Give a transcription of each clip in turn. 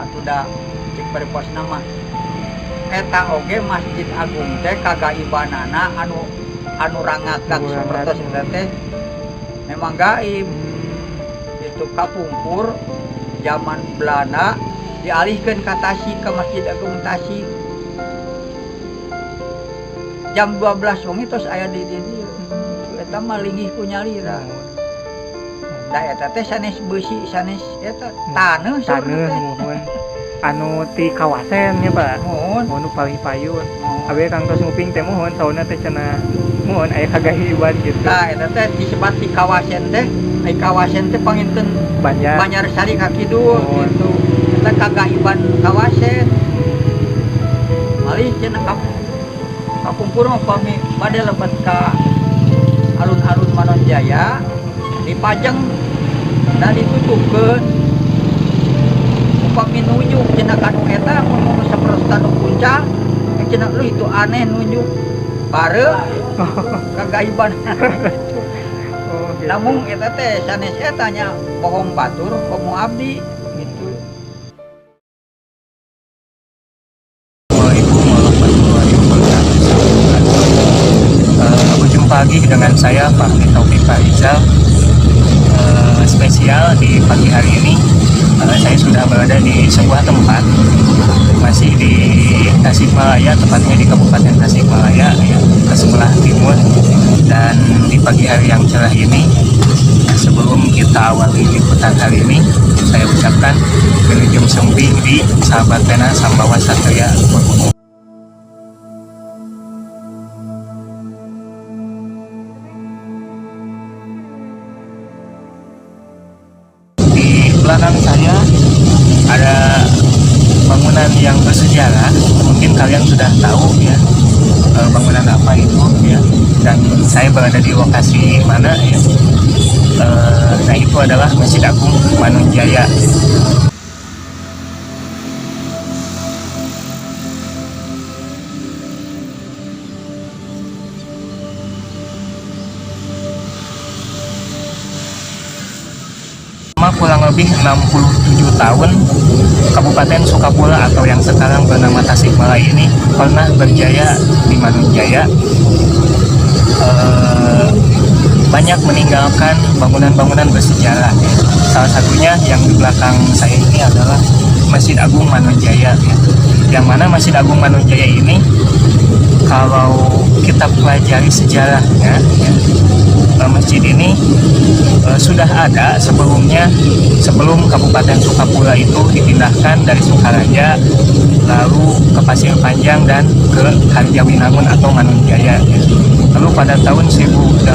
sudah cek perpos nama eta oge Masjid Agung teh kagaibanana anu rangagak sapertos eta teh memang gaib. Itu kapungkur zaman Belanda dialihkan ke Tasik, ke Masjid Agung Tasik. Jam 12 wengi tos aya di dieu. Eta mah linggih ku nyalira. Da eta teh sanes beusi, sanes eta taneuh mohon. Anu ti kawasan nya Pak. Mohon paling payun. Abdi Kang tos nguping teh mohon sauna teh cenah mohon aya kagahiban gitu. Tah eta teh disebat ti kawasan teh, ai kawasan teh panginten Banjar Sari ka kidul gitu. Eta kagaiban kawasan. Malih cenah kapumpur mah pami bade lebat ka alun-alun Manonjaya dipajang dan ditutupkeun upami nunjuk cenah kanu eta mun saperosna nu puncak cenah lu itu aneh nunjuk bareu kagaiban. Namun eta teh sanes eta nya bohong batur komo abdi gitu. Berjumpa lagi dengan saya Fahmi Taufik Farizal. Spesial di pagi hari ini saya sudah berada di sebuah tempat masih di Tasikmalaya, tepatnya di Kabupaten Tasikmalaya ya, ke sebelah timur. Dan di pagi hari yang cerah ini, sebelum kita awali liputan hari ini, saya ucapkan Wilujeng Semping di sahabat pena Sambawa Satria. Belakang saya ada bangunan yang bersejarah, mungkin kalian sudah tahu ya bangunan apa itu ya, dan saya berada di lokasi mana ya. Nah itu adalah Masjid Agung Manonjaya. Kurang lebih 67 tahun Kabupaten Sukapula atau yang sekarang bernama Tasikmalaya ini pernah berjaya di Manonjaya. Banyak meninggalkan bangunan-bangunan bersejarah. Salah satunya yang di belakang saya ini adalah Masjid Agung Manonjaya. Yang mana Masjid Agung Manonjaya ini kalau kita pelajari sejarahnya ya, masjid ini sudah ada sebelumnya, sebelum Kabupaten Sukapula itu dipindahkan dari Sukaraja lalu ke Pasir Panjang dan ke Harjawinangun atau Manonjaya ya. Lalu pada tahun 1837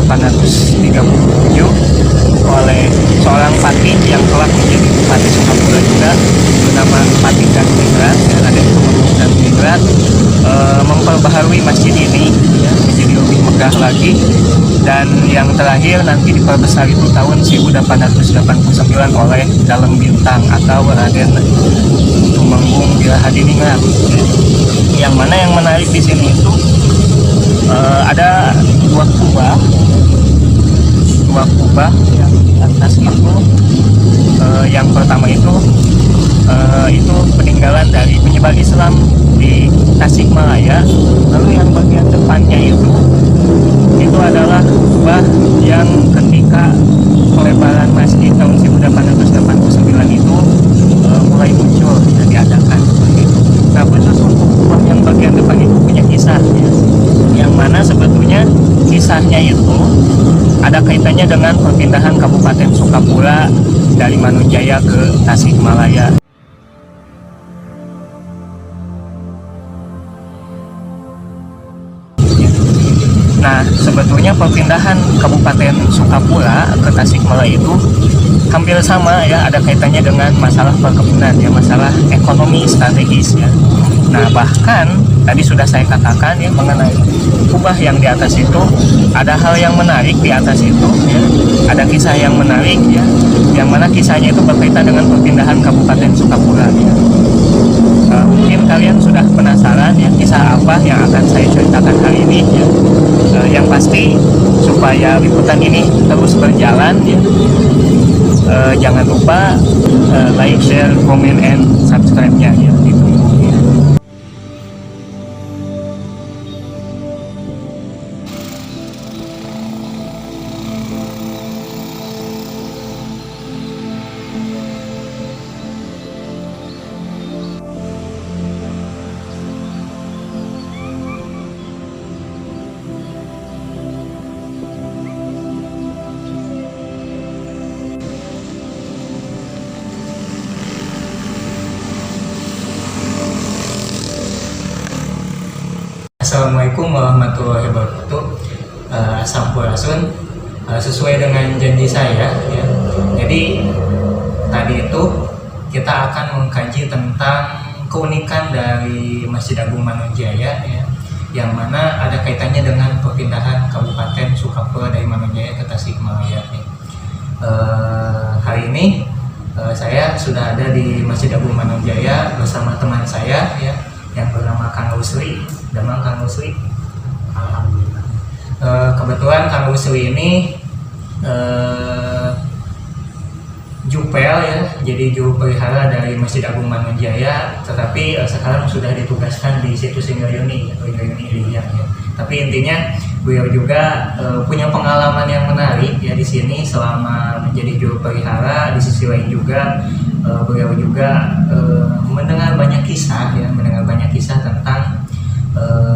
oleh seorang patih yang telah menjadi Bupati Sukapula juga bernama Patih Daningrat ya, ada Tumenggung Daningrat, memperbaharui masjid ini ya, menjadi lebih megah lagi. Dan yang terakhir nanti diperbesar itu tahun 1889 oleh Dalem Bintang atau Raden Tumenggung Wilhadiningrat. Yang mana yang menarik di sini itu ada dua kubah yang di atas itu. Yang pertama itu peninggalan dari penyebar Islam di Tasikmalaya. Lalu yang bagian depannya itu adalah kubah yang ketika pelebaran masjid tahun 1889 itu mulai muncul dan diadakan. Nah khusus untuk kubah yang bagian depan itu punya kisah ya, yang mana sebetulnya kisahnya itu ada kaitannya dengan perpindahan Kabupaten Sukapula dari Manonjaya ke Tasikmalaya. Nah, sebetulnya perpindahan Kabupaten Sukapula ke Tasikmalaya itu hampir sama ya, ada kaitannya dengan masalah perkebunan ya, masalah ekonomi strategis ya. Nah, bahkan tadi sudah saya katakan ya mengenai kubah yang di atas itu ada hal yang menarik di atas itu ya. Ada kisah yang menarik ya, yang mana kisahnya itu berkaitan dengan perpindahan Kabupaten Sukapula ya. Mungkin kalian sudah penasaran ya kisah apa yang akan saya ceritakan hari ini ya. Yang pasti supaya liputan ini terus berjalan ya, Jangan lupa like, share, comment, and subscribe-nya ya. Ditunggu ya. Assalamualaikum warahmatullahi wabarakatuh. Sampurasun. Sesuai dengan janji saya ya. Jadi tadi itu kita akan mengkaji tentang keunikan dari Masjid Agung Manunjaya ya, yang mana ada kaitannya dengan perpindahan Kabupaten Sukapura dari Manunjaya ke Tasikmalaya ya. Hari ini saya sudah ada di Masjid Agung Manunjaya bersama teman saya ya, yang bernama Kang Rusli. Damang Kang Rusli. Alhamdulillah. Kebetulan Kang Rusli ini jupel ya, jadi juru pelihara dari Masjid Agung Manunjaya, tetapi sekarang sudah ditugaskan di situs Indrayuni atau Indrayuni Iliyah ya. Tapi intinya beliau juga punya pengalaman yang menarik ya di sini selama menjadi juru pelihara. Di sisi lain juga beliau juga mendengar banyak kisah tentang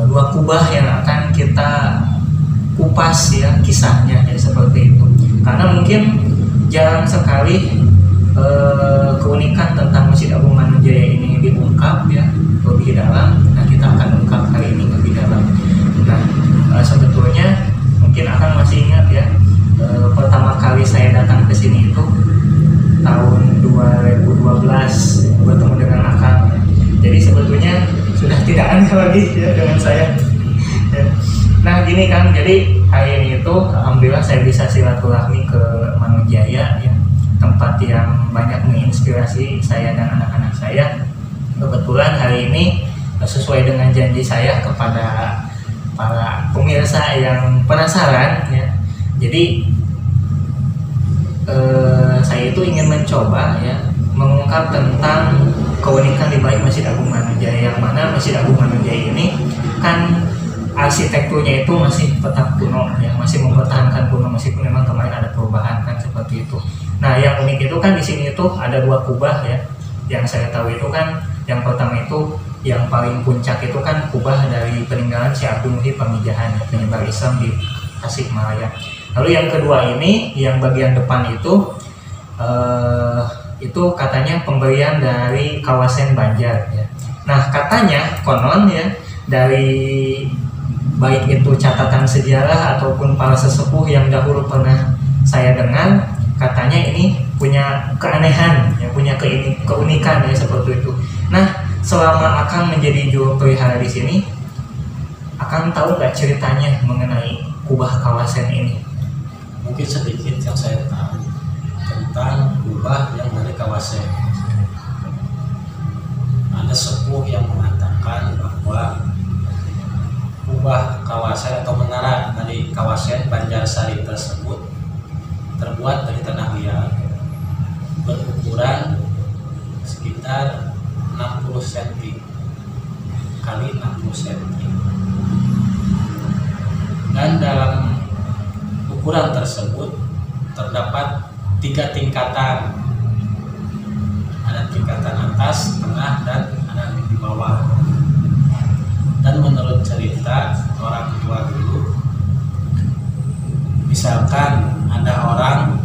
dua kubah yang akan kita kupas ya kisahnya ya, seperti itu. Karena mungkin jarang sekali keunikan tentang Masjid Agung Manunjaya ini diungkap ya lebih dalam. Nah, kita akan ungkap hari ini lebih dalam. Nah, sebetulnya mungkin akan masih ingat ya, pertama kali saya datang ke sini itu tahun 2012 bertemu dengan Akang. Jadi sebetulnya sudah tidak aneh lagi ya dengan saya. Ya. Nah gini Kang, jadi hari ini itu alhamdulillah saya bisa silaturahmi ke Manunjaya ya, tempat yang banyak menginspirasi saya dan anak-anak saya. Kebetulan hari ini sesuai dengan janji saya kepada para pemirsa yang penasaran ya. Jadi saya itu ingin mencoba ya mengungkap tentang keunikan di balik Masjid Agung Manunjaya, yang mana Masjid Agung Manunjaya ini kan arsitekturnya itu masih tetap kuno ya, masih mempertahankan kuno meskipun memang kemarin ada perubahan kan seperti itu. Nah yang unik itu kan di sini itu ada dua kubah ya, yang saya tahu itu kan yang pertama itu yang paling puncak itu kan kubah dari peninggalan Syekh Abdul Muhyi Pamijahan ya, penyebar Islam di Tasikmalaya. Lalu yang kedua ini yang bagian depan itu katanya pemberian dari kawasan Banjar ya. Nah katanya konon ya, dari baik itu catatan sejarah ataupun para sesepuh yang dahulu pernah saya dengar, katanya ini punya keanehan ya, punya keunikan ya seperti itu. Nah selama Akang menjadi juru pelihara di sini, Akang tahu nggak ceritanya mengenai kubah kawasan ini? Mungkin sedikit yang saya tahu tentang kubah yang dari kawasan. Ada sepuh yang mengatakan bahwa kubah kawasan atau menara dari kawasan Banjarsari tersebut terbuat dari tanah liat berukuran sekitar 60 cm kali 60 cm, dan dalam ukuran tersebut terdapat 3 tingkatan, ada tingkatan atas, tengah, dan ada di bawah. Dan menurut cerita orang tua dulu, misalkan ada orang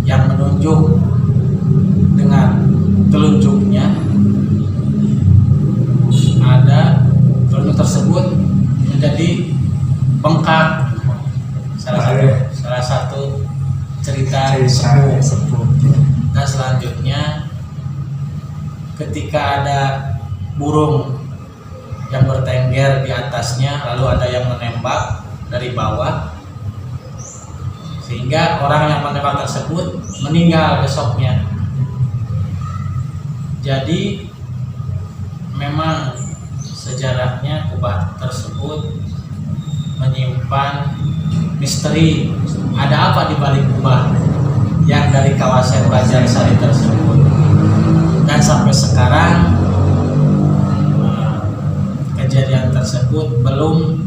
yang menunjuk dengan telunjuknya, ada telunjuk tersebut menjadi bengkak. Salah satu cerita sepuh. Nah selanjutnya ketika ada burung yang bertengger di atasnya, lalu ada yang menembak dari bawah, sehingga orang yang menembak tersebut meninggal besoknya. Jadi memang sejarahnya kubah tersebut menyimpan misteri, ada apa di balik kubah yang dari kawasan Banjarsari tersebut. Dan sampai sekarang kejadian tersebut belum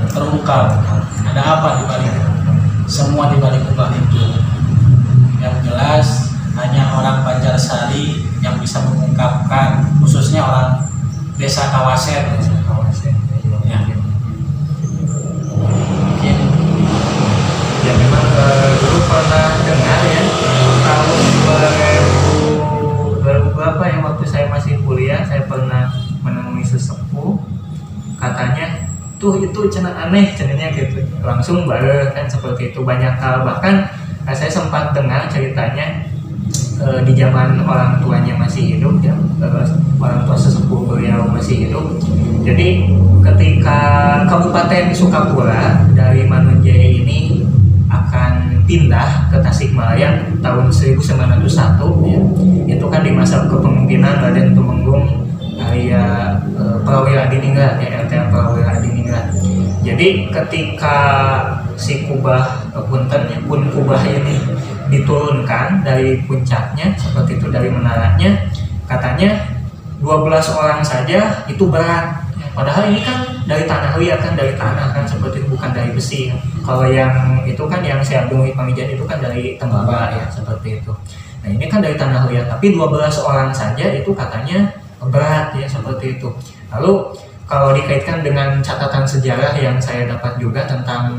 terungkap. Ada apa di balik semua di balik kubah itu? Yang jelas hanya orang Banjarsari yang bisa mengungkapkan, khususnya orang desa Kawasen. Ya. Mungkin Ya memang dulu pernah dengar ya tahun 2000 berapa ya, waktu saya masih kuliah saya pernah menemui sesepuh, katanya tuh itu cenah aneh cenahnya gitu, langsung baru kan seperti itu banyak hal. Bahkan saya sempat dengar ceritanya di zaman orang tuanya masih hidup ya, orang tua sesepuh beliau masih hidup. Jadi ketika Kabupaten Sukapura dari Manunjaya ini akan pindah ke Tasikmalaya tahun 1901 ya, itu kan di masa kepemimpinan Raden Tumenggung Arya Prawira Adiningrat ya, LTM Prawira Adiningrat. Jadi ketika si kubah kubah ini diturunkan dari puncaknya seperti itu, dari menaranya, katanya 12 orang saja itu berat. Padahal ini kan dari tanah liat kan, dari tanah kan seperti itu, bukan dari besi. Kalau yang itu kan yang saya Abdul Pamijan itu kan dari tembaga ya seperti itu. Nah ini kan dari tanah liat, tapi 12 orang saja itu katanya berat ya seperti itu. Lalu kalau dikaitkan dengan catatan sejarah yang saya dapat juga tentang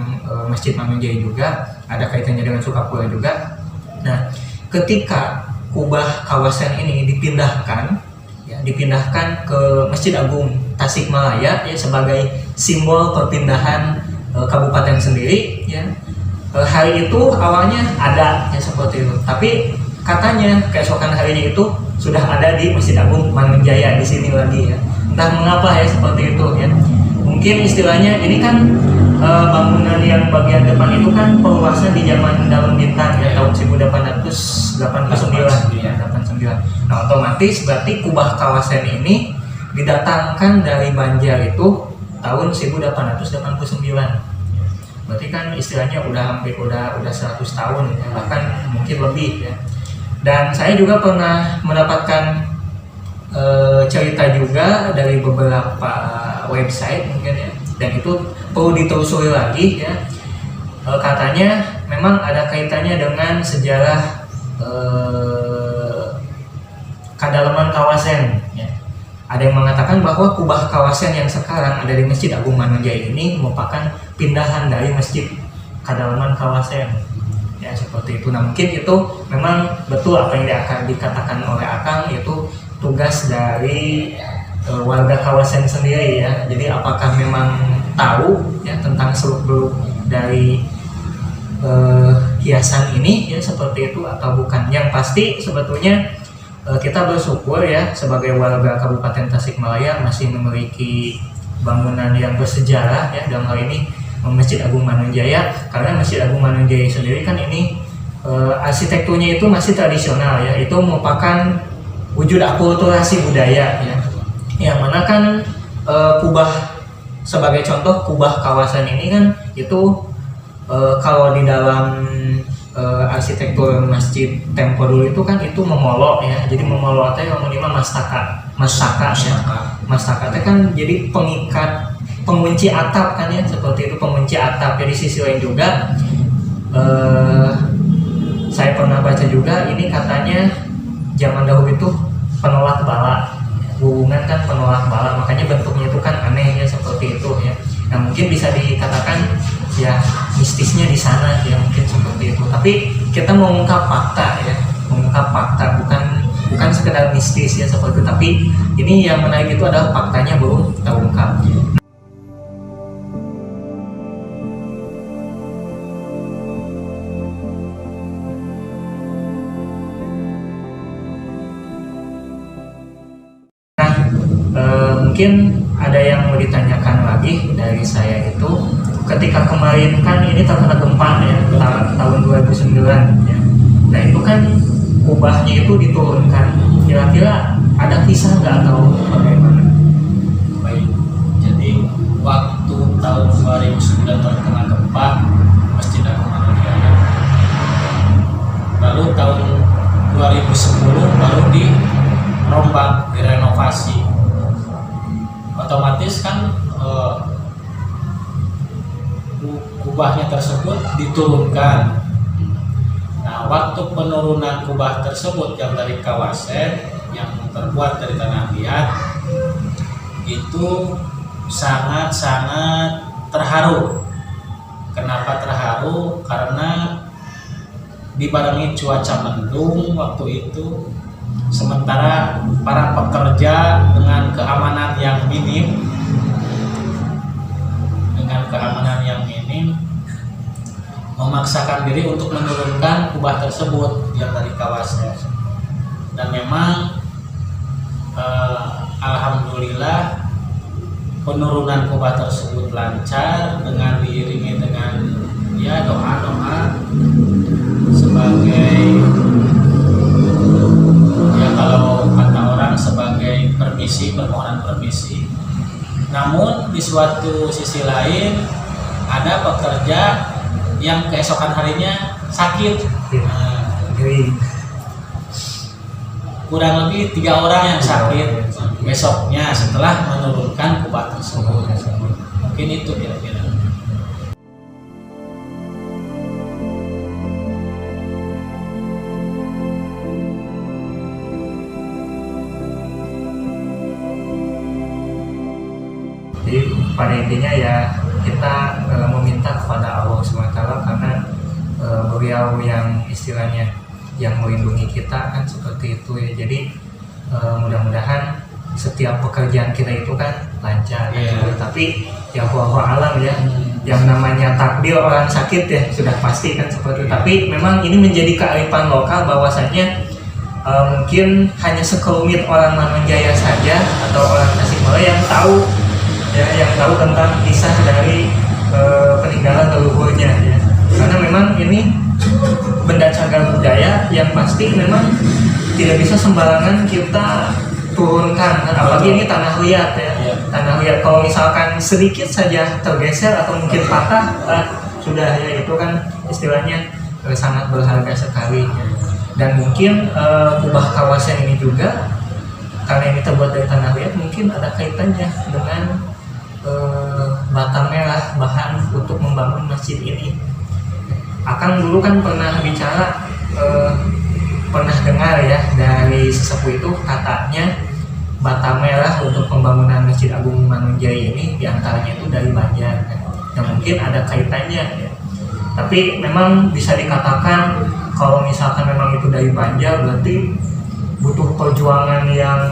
Masjid Manunjaya juga, ada kaitannya dengan Sukapura juga. Nah ketika kubah kawasan ini dipindahkan ke Masjid Agung Tasikmalaya ya sebagai simbol perpindahan kabupaten sendiri ya. Hari itu awalnya ada ya seperti itu, tapi katanya keesokan harinya itu sudah ada di Masjid Agung Manunjaya di sini lagi ya. Entah mengapa ya seperti itu ya. Mungkin istilahnya ini kan bangunan yang bagian depan itu kan perluasan di zaman Daun Bintang ya, tahun 1889 ya, 89. Nah otomatis berarti kubah kawasan ini didatangkan dari Banjar itu tahun 1889. Berarti kan istilahnya udah 100 tahun ya, bahkan mungkin lebih ya. Dan saya juga pernah mendapatkan cerita juga dari beberapa website mungkin ya, dan itu perlu ditelusuri lagi ya. Katanya memang ada kaitannya dengan sejarah kedalaman kawasan ya. Ada yang mengatakan bahwa kubah kawasan yang sekarang ada di Masjid Agung Manunjaya ini merupakan pindahan dari Masjid Kedalaman Kawasan ya seperti itu. Nah mungkin itu memang betul apa yang akan dikatakan oleh Akang, itu tugas dari warga kawasan sendiri ya. Jadi apakah memang tahu ya tentang seluk-beluk dari hiasan ini ya seperti itu atau bukan. Yang pasti sebetulnya kita bersyukur ya sebagai warga Kabupaten Tasikmalaya masih memiliki bangunan yang bersejarah ya, dalam hal ini Masjid Agung Manunjaya, karena Masjid Agung Manunjaya sendiri kan ini arsitekturnya itu masih tradisional ya, itu merupakan wujud akulturasi budaya ya, yang mana kan kubah sebagai contoh kubah kawasan ini kan itu kalau di dalam arsitektur masjid tempo dulu itu kan itu memolok ya, jadi memolok itu yang minimal mastaka ya. Mastaka itu kan jadi pengikat, pengunci atap kan ya, seperti itu pengunci atap. Jadi sisi lain juga saya pernah baca juga ini katanya zaman dahulu itu penolak bala, hubungan kan penolak bala, makanya bentuknya itu kan aneh ya seperti itu ya. Nah mungkin bisa dikatakan ya mistisnya di sana ya, mungkin seperti itu. Tapi kita mengungkap fakta ya, mengungkap fakta, bukan sekedar mistis ya seperti itu. Tapi ini yang menarik itu adalah faktanya belum terungkap. Mungkin ada yang mau ditanyakan lagi dari saya itu, ketika kemarin kan ini terkena gempa ya, tahun 2009 ya. Nah itu kan kubahnya itu diturunkan, kira-kira ada kisah nggak atau bagaimana? Baik, jadi waktu tahun 2009 terkena gempa Masjid Agung Manunjaya kubahnya tersebut diturunkan. Nah, waktu penurunan kubah tersebut yang dari kawasan yang terbuat dari tanah liat itu sangat-sangat terharu. Kenapa terharu? Karena dibarengi cuaca mendung waktu itu, sementara para pekerja dengan keamanan yang minim, memaksakan diri untuk menurunkan kubah tersebut yang dari kawasan. Dan memang alhamdulillah penurunan kubah tersebut lancar dengan diiringi dengan ya doa-doa sebagai ya kalau kata orang sebagai permohonan permisi. Namun di suatu sisi lain ada pekerja yang keesokan harinya sakit. Kurang lebih 3 orang yang sakit besoknya setelah menurunkan kubah tersebut. Mungkin itu kira-kira. Jadi pada intinya ya kita meminta kepada Allah SWT karena beliau yang istilahnya yang melindungi kita kan seperti itu ya. Jadi mudah-mudahan setiap pekerjaan kita itu kan lancar gitu. Tapi ya wallahu alam ya, yang namanya takdir orang sakit ya sudah pasti kan seperti itu. Tapi memang ini menjadi kearifan lokal bahwasanya mungkin hanya sekelumit orang Manonjaya saja atau orang Tasikmalaya yang tahu tentang kisah dari peninggalan leluhurnya ya. Karena memang ini benda cagar budaya yang pasti memang tidak bisa sembarangan kita turunkan, apalagi ini tanah liat ya. Tanah liat kalau misalkan sedikit saja tergeser atau mungkin patah sudah ya, itu kan istilahnya sangat berharga sekali ya. Dan mungkin kubah kawasan ini juga karena ini terbuat dari tanah liat mungkin ada kaitannya dengan bata merah bahan untuk membangun masjid ini. Akang dulu kan pernah bicara, pernah dengar ya dari sesepuh itu katanya bata merah untuk pembangunan Masjid Agung Manonjaya ini diantaranya itu dari Banjar kan. Yang mungkin ada kaitannya ya. Tapi memang bisa dikatakan kalau misalkan memang itu dari Banjar berarti butuh perjuangan yang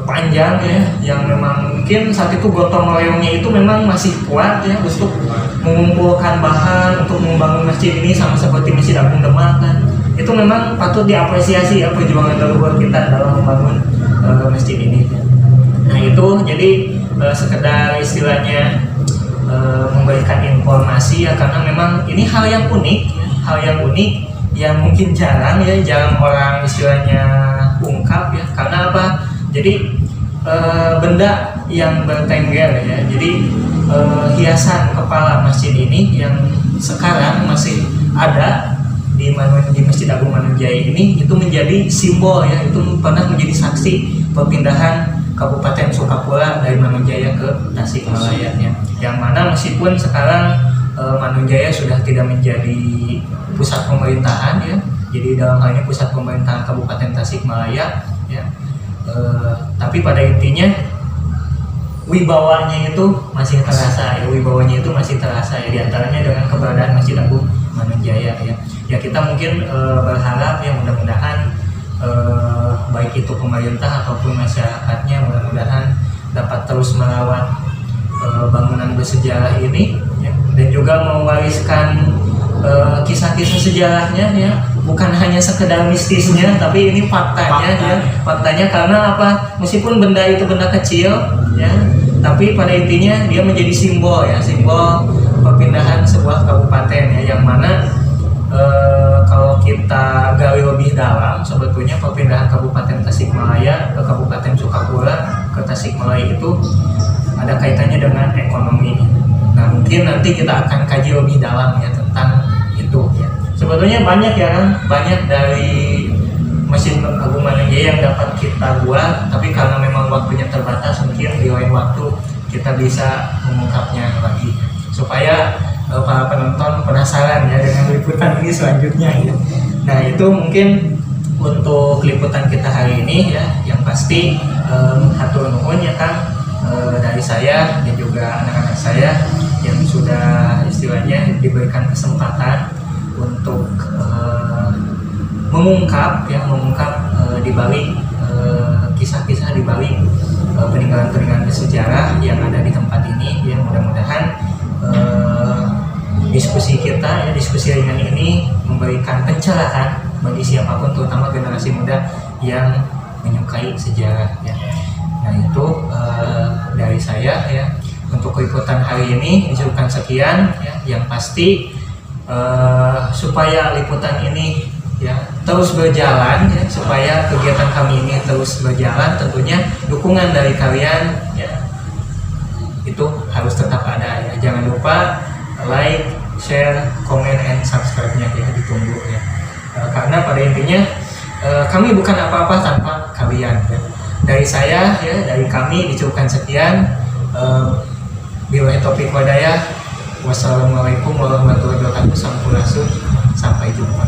panjang ya, yang memang mungkin saat itu gotong royongnya itu memang masih kuat ya untuk mengumpulkan bahan untuk membangun masjid ini, sama seperti Masjid Agung Demak kan. Itu memang patut diapresiasi ya perjuangan leluhur kita dalam membangun masjid ini. Nah itu jadi sekedar istilahnya memberikan informasi ya, karena memang ini hal yang unik ya, yang mungkin jarang orang istilahnya ungkap ya. Karena apa? Jadi benda yang bertengger ya. Jadi hiasan kepala masjid ini yang sekarang masih ada di Masjid Agung Manonjaya ini itu menjadi simbol ya, itu pernah menjadi saksi perpindahan Kabupaten Sukapura dari Manonjaya ke Tasikmalaya ya. Yang mana meskipun sekarang Manonjaya sudah tidak menjadi pusat pemerintahan ya, jadi dalam hal ini pusat pemerintahan Kabupaten Tasikmalaya ya, tapi pada intinya wibawanya itu masih terasa ya, diantaranya dengan keberadaan Masjid Agung Manonjaya ya. Ya kita mungkin berharap ya mudah-mudahan baik itu pemerintah ataupun masyarakatnya mudah-mudahan dapat terus merawat bangunan bersejarah ini ya, dan juga mewariskan kisah-kisah sejarahnya ya, bukan hanya sekedar mistisnya tapi ini faktanya karena apa, meskipun benda itu benda kecil ya, tapi pada intinya dia menjadi simbol perpindahan sebuah kabupaten ya, yang mana kalau kita gali lebih dalam sebetulnya perpindahan Kabupaten Tasikmalaya ke Kabupaten Sukapura ke Tasikmalaya itu ada kaitannya dengan ekonomi. Nah mungkin nanti kita akan kaji lebih dalam ya tentang itu ya. Sebetulnya banyak ya kan, banyak dari Masjid Agung Manonjaya yang dapat kita buat, tapi karena memang waktunya terbatas mungkin di lain waktu kita bisa mengungkapnya lagi. para penonton penasaran ya dengan liputan ini selanjutnya ya. Nah itu mungkin untuk liputan kita hari ini ya, yang pasti hatur nuhun ya Kang dari saya dan juga anak-anak saya yang sudah istilahnya diberikan kesempatan untuk mengungkap di balik kisah-kisah di balik peninggalan-peninggalan bersejarah yang ada di tempat ini ya. Mudah-mudahan diskusi ringan ini memberikan pencerahan bagi siapapun, terutama generasi muda yang menyukai sejarah ya. Nah itu dari saya ya. Untuk liputan hari ini disuruhkan sekian ya. Yang pasti supaya liputan ini ya terus berjalan ya, supaya kegiatan kami ini terus berjalan, tentunya dukungan dari kalian ya itu harus tetap ada ya. Jangan lupa like, share, comment, and subscribe-nya ya, ditunggu ya. Karena pada intinya kami bukan apa-apa tanpa kalian ya. Dari saya ya, dari kami dicukupkan sekian. Billahi taufiq wal hidayah. Wassalamualaikum warahmatullahi wabarakatuh. Sampai jumpa.